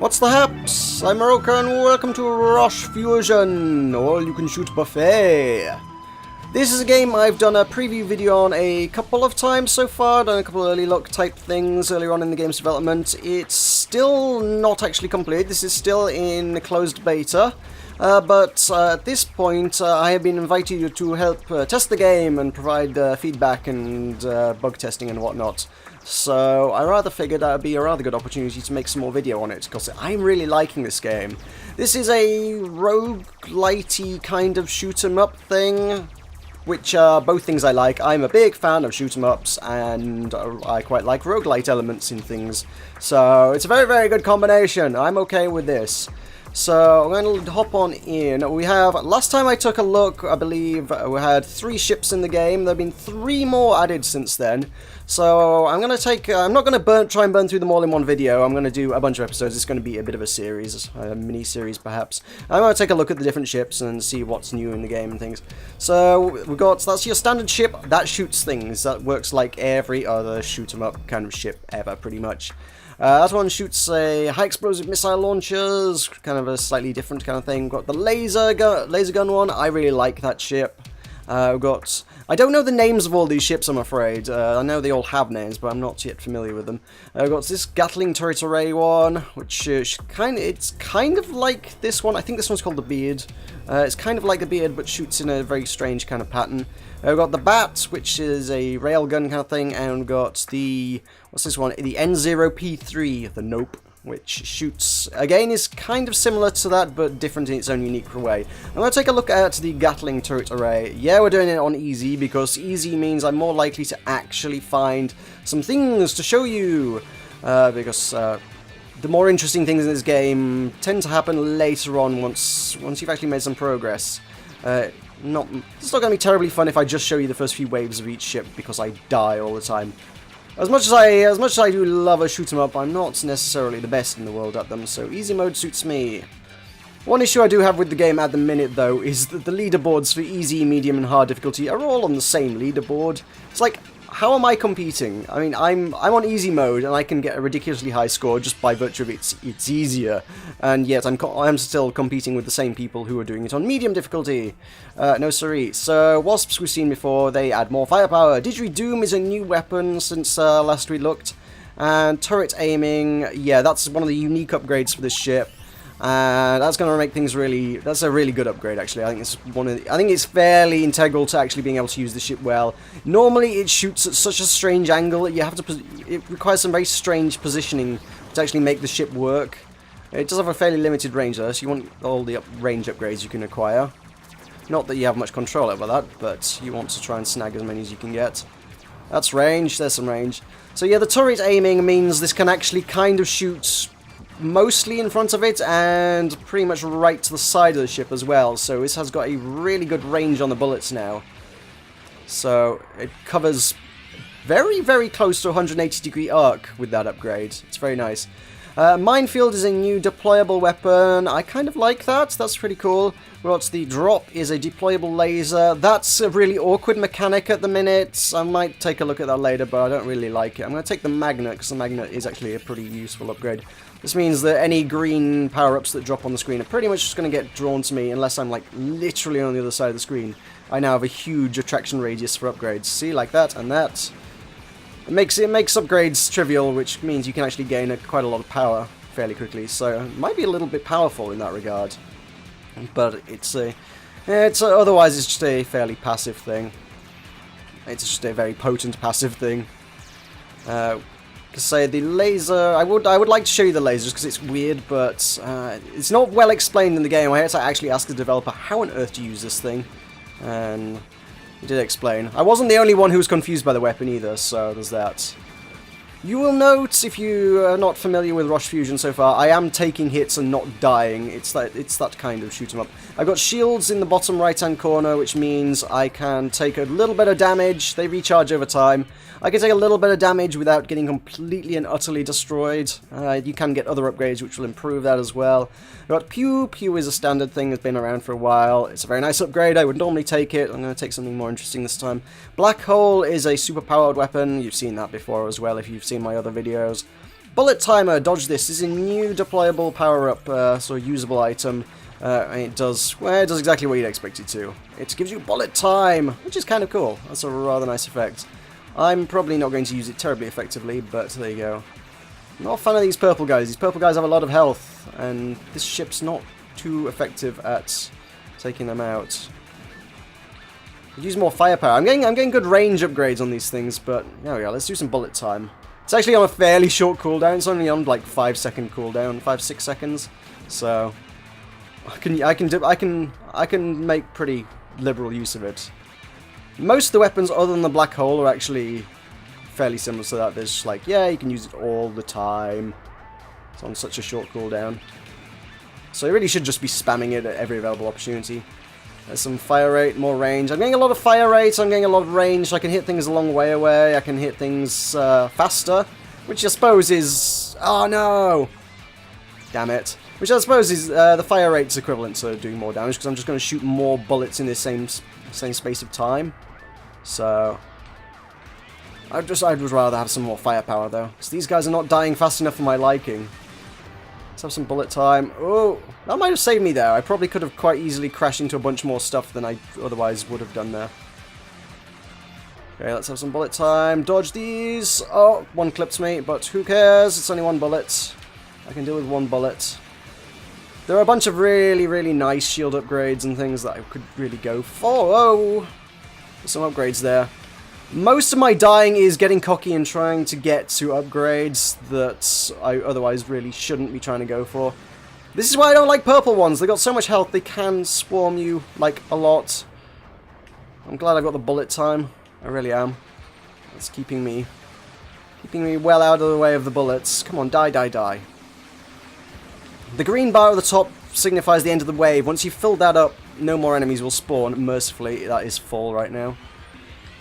What's the haps? I'm Meroka and welcome to Roche Fusion, all you can shoot buffet. This is a game I've done a preview video on a couple of times so far, done a couple of early look type things earlier on in the game's development. It's still not actually complete, this is still in closed beta. But at this point, I have been invited to help test the game and provide feedback and bug testing and whatnot. So I rather figured that would be a rather good opportunity to make some more video on it, because I'm really liking this game. This is a roguelite kind of shoot 'em up thing, which are both things I like. I'm a big fan of shoot 'em ups, and I quite like roguelite elements in things. So it's a very, very good combination. I'm okay with this. So I'm going to hop on in. Last time I took a look, I believe we had 3 ships in the game. There have been 3 more added since then. So I'm not going to try and burn through them all in one video. I'm going to do a bunch of episodes. It's going to be a bit of a series, a mini-series perhaps. I'm going to take a look at the different ships and see what's new in the game and things. So that's your standard ship. That shoots things. That works like every other shoot 'em up kind of ship ever, pretty much. That one shoots high explosive missile launchers, kind of a slightly different kind of thing. We've got the laser gun one. I really like that ship. I don't know the names of all these ships, I'm afraid. I know they all have names, but I'm not yet familiar with them. We've got this Gatling turret array one, which it's kind of like this one. I think this one's called the Beard. It's kind of like the Beard, but shoots in a very strange kind of pattern. We've got the Bat, which is a railgun kind of thing, and we've got the, what's this one? The N0P3, the Nope, which shoots, again, is kind of similar to that, but different in its own unique way. I'm going to take a look at the Gatling turret array. Yeah, we're doing it on easy, because easy means I'm more likely to actually find some things to show you, because the more interesting things in this game tend to happen later on once you've actually made some progress. It's not going to be terribly fun if I just show you the first few waves of each ship, because I die all the time. As much as I do love a shoot 'em up, I'm not necessarily the best in the world at them, so easy mode suits me. One issue I do have with the game at the minute, though, is that the leaderboards for easy, medium, and hard difficulty are all on the same leaderboard. It's like, how am I competing? I mean, I'm on easy mode, and I can get a ridiculously high score just by virtue of it's easier, and yet I'm still competing with the same people who are doing it on medium difficulty. No siree. So, Wasps we've seen before, they add more firepower. Didgeridoo is a new weapon since last we looked, and turret aiming, yeah, that's one of the unique upgrades for this ship. That's going to make things that's a really good upgrade, actually. I think it's fairly integral to actually being able to use the ship well. Normally it shoots at such a strange angle that it requires some very strange positioning to actually make the ship work. It does have a fairly limited range though, so you want all the range upgrades you can acquire. Not that you have much control over that, but you want to try and snag as many as you can get. That's range, there's some range. So yeah, the turret aiming means this can actually kind of shoot mostly in front of it and pretty much right to the side of the ship as well, so this has got a really good range on the bullets now. So it covers very, very close to a 180-degree arc with that upgrade. It's very nice. Minefield is a new deployable weapon. I kind of like that. That's pretty cool. What's the Drop is a deployable laser. That's a really awkward mechanic at the minute. I might take a look at that later, but I don't really like it. I'm going to take the Magnet, because the Magnet is actually a pretty useful upgrade. This means that any green power-ups that drop on the screen are pretty much just going to get drawn to me, unless I'm like literally on the other side of the screen. I now have a huge attraction radius for upgrades. See, like that and that. It makes upgrades trivial, which means you can actually gain quite a lot of power fairly quickly. So it might be a little bit powerful in that regard, but otherwise it's just a fairly passive thing. It's just a very potent passive thing. Say the laser, I would like to show you the lasers because it's weird, but it's not well explained in the game. I had to actually ask the developer how on earth to use this thing, and he did explain. I wasn't the only one who was confused by the weapon either, so there's that. You will note, if you are not familiar with Roche Fusion so far, I am taking hits and not dying. It's that kind of shoot 'em up. I've got shields in the bottom right-hand corner, which means I can take a little bit of damage. They recharge over time. I can take a little bit of damage without getting completely and utterly destroyed. You can get other upgrades which will improve that as well. I've got Pew. Pew is a standard thing that's been around for a while. It's a very nice upgrade. I would normally take it. I'm going to take something more interesting this time. Black Hole is a super-powered weapon. You've seen that before as well if you've seen my other videos. Bullet Timer, dodge this. This is a new deployable power-up, sort of usable item. And it does, well, it does exactly what you'd expect it to. It gives you bullet time, which is kind of cool. That's a rather nice effect. I'm probably not going to use it terribly effectively, but there you go. Not a fan of these purple guys. These purple guys have a lot of health, and this ship's not too effective at taking them out. Use more firepower. I'm getting good range upgrades on these things, but there we go. Let's do some bullet time. It's actually on a fairly short cooldown. It's only on like 5-second cooldown, 5-6 seconds. So I can make pretty liberal use of it. Most of the weapons other than the black hole are actually fairly similar to that. There's like, yeah, you can use it all the time. It's on such a short cooldown. So you really should just be spamming it at every available opportunity. There's some fire rate, more range. I'm getting a lot of fire rate, I'm getting a lot of range. I can hit things a long way away. I can hit things faster, which I suppose is... Oh no! Damn it. Which I suppose is the fire rate's equivalent to doing more damage, because I'm just going to shoot more bullets in the same space of time. So I'd rather have some more firepower though, because these guys are not dying fast enough for my liking. Let's have some bullet time. Oh, that might have saved me there. I probably could have quite easily crashed into a bunch more stuff than I otherwise would have done there. Okay, let's have some bullet time. Dodge these. Oh, one clipped me, but who cares? It's only one bullet. I can deal with one bullet. There are a bunch of really, really nice shield upgrades and things that I could really go for. Oh, there's some upgrades there. Most of my dying is getting cocky and trying to get to upgrades that I otherwise really shouldn't be trying to go for. This is why I don't like purple ones. They got so much health, they can swarm you, like, a lot. I'm glad I got the bullet time. I really am. It's keeping me well out of the way of the bullets. Come on, die, die, die. The green bar at the top signifies the end of the wave. Once you've filled that up, no more enemies will spawn. Mercifully, that is full right now.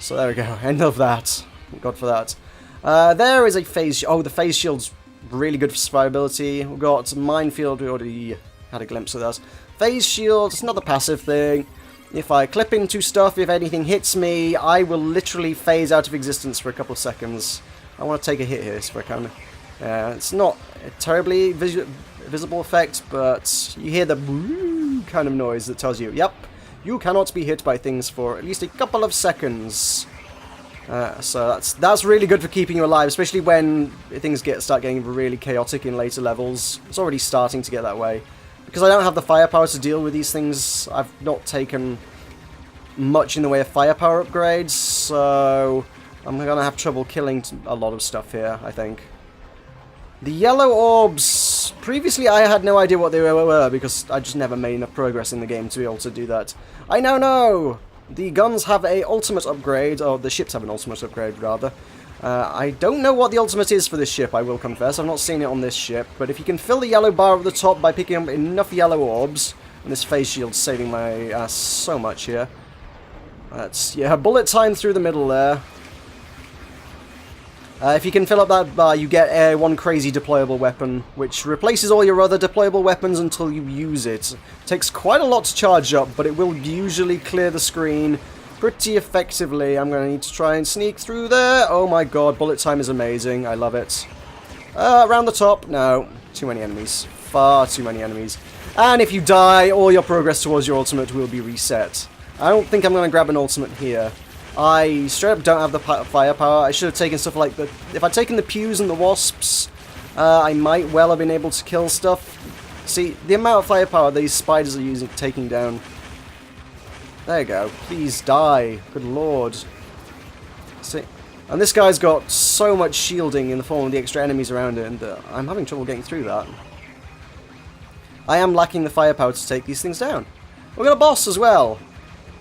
So there we go, end of that. Thank God for that. There is a phase... Oh, the phase shield's really good for survivability. We've got minefield, we already had a glimpse of that. Phase shield, it's another passive thing. If I clip into stuff, if anything hits me, I will literally phase out of existence for a couple of seconds. I want to take a hit here if I can. It's not a terribly visible effect, but you hear the kind of noise that tells you, yep, you cannot be hit by things for at least a couple of seconds. So that's really good for keeping you alive, especially when things start getting really chaotic in later levels. It's already starting to get that way. Because I don't have the firepower to deal with these things, I've not taken much in the way of firepower upgrades, so I'm going to have trouble killing a lot of stuff here, I think. The yellow orbs, previously I had no idea what they were because I just never made enough progress in the game to be able to do that. I now know! The guns have a ultimate upgrade, or the ships have an ultimate upgrade rather. I don't know what the ultimate is for this ship, I will confess. I've not seen it on this ship, but if you can fill the yellow bar at the top by picking up enough yellow orbs, and this phase shield's saving my ass so much here. That's, yeah, bullet time through the middle there. If you can fill up that bar, you get one crazy deployable weapon, which replaces all your other deployable weapons until you use it. Takes quite a lot to charge up, but it will usually clear the screen pretty effectively. I'm going to need to try and sneak through there. Oh my god, bullet time is amazing. I love it. Around the top. No. Too many enemies. Far too many enemies. And if you die, all your progress towards your ultimate will be reset. I don't think I'm going to grab an ultimate here. I straight up don't have the firepower. I should have taken stuff like the... If I'd taken the pews and the wasps, I might well have been able to kill stuff. See, the amount of firepower these spiders are taking down. There you go. Please die. Good lord. See? And this guy's got so much shielding in the form of the extra enemies around it, and I'm having trouble getting through that. I am lacking the firepower to take these things down. We've got a boss as well.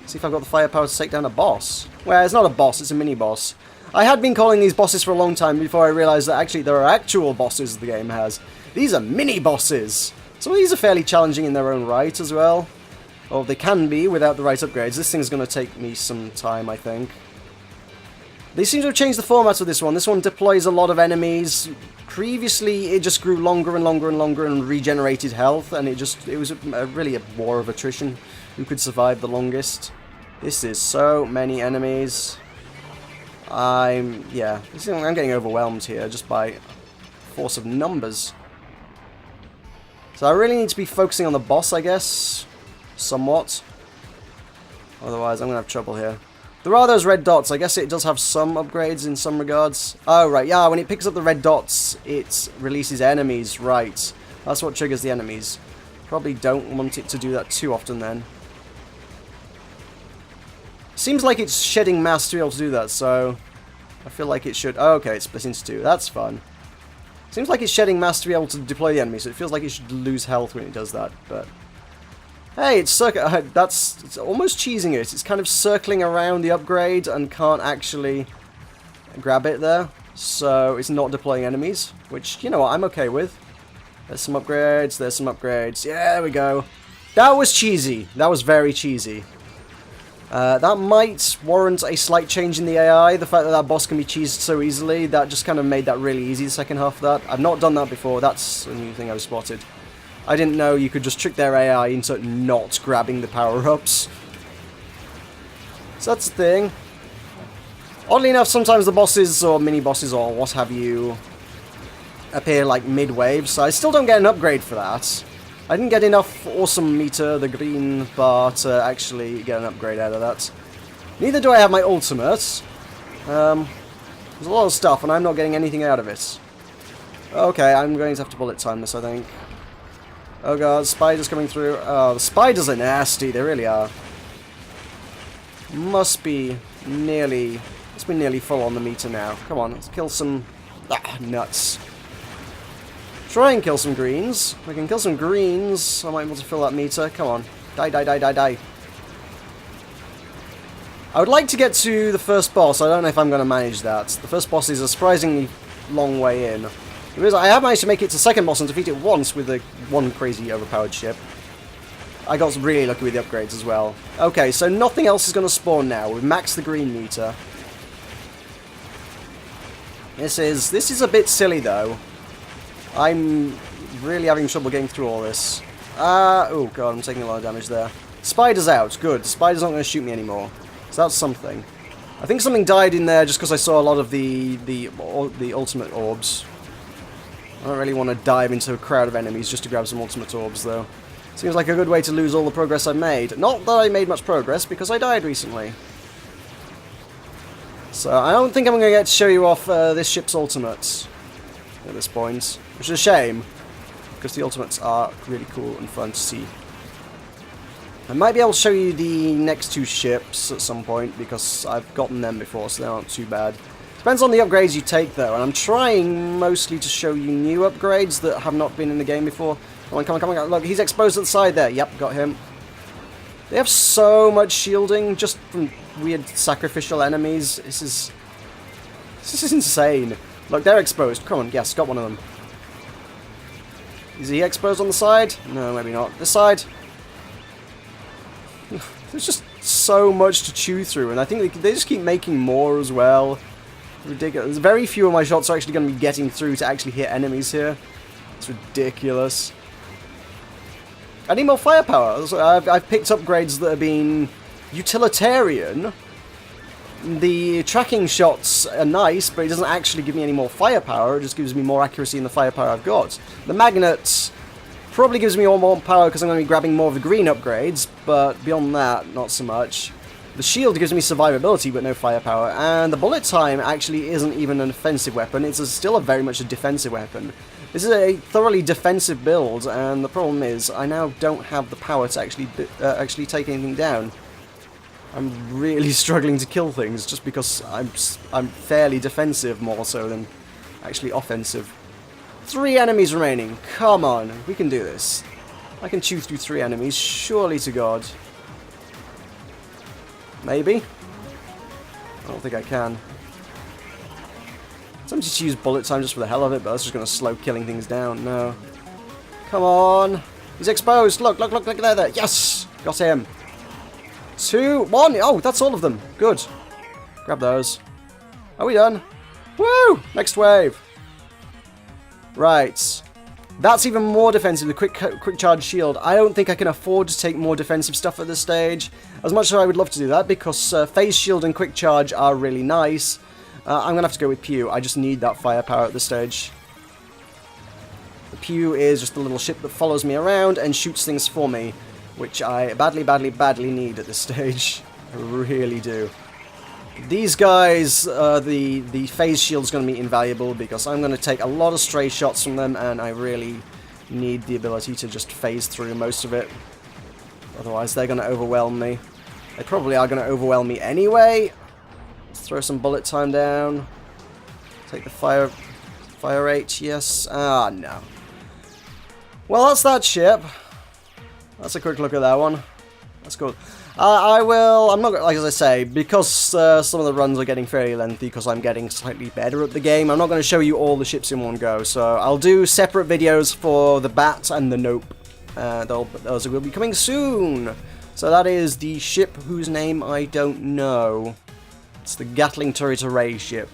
See if I've got the firepower to take down a boss. Well, it's not a boss, it's a mini-boss. I had been calling these bosses for a long time before I realised that actually there are actual bosses the game has. These are mini-bosses. Some of these are fairly challenging in their own right as well. Or they can be without the right upgrades. This thing's going to take me some time, I think. They seem to have changed the format of this one. This one deploys a lot of enemies. Previously, it just grew longer and longer and longer and regenerated health, and it was really a war of attrition. Who could survive the longest? This is so many enemies. I'm getting overwhelmed here just by force of numbers. So I really need to be focusing on the boss, I guess. Somewhat. Otherwise, I'm going to have trouble here. There are those red dots. I guess it does have some upgrades in some regards. Oh, right. Yeah, when it picks up the red dots, it releases enemies. Right. That's what triggers the enemies. Probably don't want it to do that too often then. Seems like it's shedding mass to be able to do that, so I feel like it should... Oh, okay, it's split into two. That's fun. Seems like it's shedding mass to be able to deploy the enemy, so it feels like it should lose health when it does that, but... Hey, it's it's almost cheesing it. It's kind of circling around the upgrade and can't actually grab it there. So it's not deploying enemies, which, you know what, I'm okay with. There's some upgrades, there's some upgrades. Yeah, there we go. That was cheesy. That was very cheesy. That might warrant a slight change in the AI. The fact that that boss can be cheesed so easily, that just kind of made that really easy, the second half of that. I've not done that before. That's a new thing I've spotted. I didn't know you could just trick their AI into not grabbing the power-ups. So that's the thing. Oddly enough, sometimes the bosses or mini-bosses or what have you appear like mid-wave, so I still don't get an upgrade for that. I didn't get enough awesome meter, the green bar, to actually get an upgrade out of that. Neither do I have my ultimate. There's a lot of stuff and I'm not getting anything out of it. Okay, I'm going to have to bullet time this, I think. Oh god, spiders coming through. Oh, the spiders are nasty, they really are. Must be nearly full on the meter now. Come on, let's kill some... nuts. Try and kill some greens. If I can kill some greens, I might be able to fill that meter. Come on. Die, die, die, die, die. I would like to get to the first boss. I don't know if I'm going to manage that. The first boss is a surprisingly long way in. I have managed to make it to second boss and defeat it once with one crazy overpowered ship. I got really lucky with the upgrades as well. Okay, so nothing else is going to spawn now. We've maxed the green meter. This is a bit silly though. I'm really having trouble getting through all this. Oh god, I'm taking a lot of damage there. Spider's out. Good. The spider's not going to shoot me anymore. So that's something. I think something died in there just because I saw a lot of the ultimate orbs. I don't really want to dive into a crowd of enemies just to grab some ultimate orbs, though. Seems like a good way to lose all the progress I've made. Not that I made much progress, because I died recently. So, I don't think I'm going to get to show you off this ship's ultimates at this point. Which is a shame, because the ultimates are really cool and fun to see. I might be able to show you the next two ships at some point, because I've gotten them before, so they aren't too bad. Depends on the upgrades you take, though, and I'm trying mostly to show you new upgrades that have not been in the game before. Come on, come on, come on. Look, he's exposed at the side there. Yep, got him. They have so much shielding just from weird sacrificial enemies. This is insane. Look, they're exposed. Come on, yes, got one of them. Is he exposed on the side? No, maybe not. This side? There's just so much to chew through, and I think they just keep making more as well. Ridiculous. Very few of my shots are actually going to be getting through to actually hit enemies here. It's ridiculous. I need more firepower. I've picked upgrades that have been utilitarian. The tracking shots are nice, but it doesn't actually give me any more firepower. It just gives me more accuracy in the firepower I've got. The magnet probably gives me all more power because I'm going to be grabbing more of the green upgrades, but beyond that, not so much. The shield gives me survivability, but no firepower, and the bullet time actually isn't even an offensive weapon. It's still very much a defensive weapon. This is a thoroughly defensive build, and the problem is I now don't have the power to actually take anything down. I'm really struggling to kill things just because I'm fairly defensive more so than actually offensive. 3 enemies remaining. Come on, we can do this. I can chew through 3 enemies, surely to God. Maybe? I don't think I can. I'm tempted to use bullet time just for the hell of it, but that's just going to slow killing things down. No. Come on. He's exposed. Look, look, look, look there. Yes! Got him. 2, 1. Oh, that's all of them. Good. Grab those. Are we done? Woo! Next wave. Right. That's even more defensive, the quick charge shield. I don't think I can afford to take more defensive stuff at this stage. As much as I would love to do that, because phase shield and quick charge are really nice. I'm going to have to go with Pew. I just need that firepower at this stage. The Pew is just a little ship that follows me around and shoots things for me, which I badly need at this stage. I really do. These guys, the phase shield's going to be invaluable because I'm going to take a lot of stray shots from them, and I really need the ability to just phase through most of it. Otherwise, they're going to overwhelm me. They probably are going to overwhelm me anyway. Let's throw some bullet time down. Take the fire rate, yes. Ah, no. Well, that's that ship. That's a quick look at that one. That's cool. I'm not, like as I say, because some of the runs are getting fairly lengthy because I'm getting slightly better at the game, I'm not going to show you all the ships in one go, so I'll do separate videos for the Bat and the Nope. Those will be coming soon. So that is the ship whose name I don't know. It's the Gatling Turret Array ship.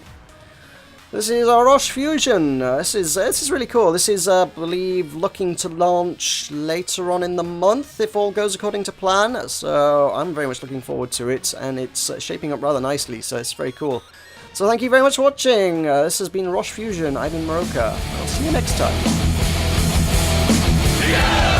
This is our Roche Fusion. This is really cool. This is, I believe, looking to launch later on in the month, if all goes according to plan. So I'm very much looking forward to it, and it's shaping up rather nicely, so it's very cool. So thank you very much for watching. This has been Roche Fusion. I've been Meroka. I'll see you next time. Yeah!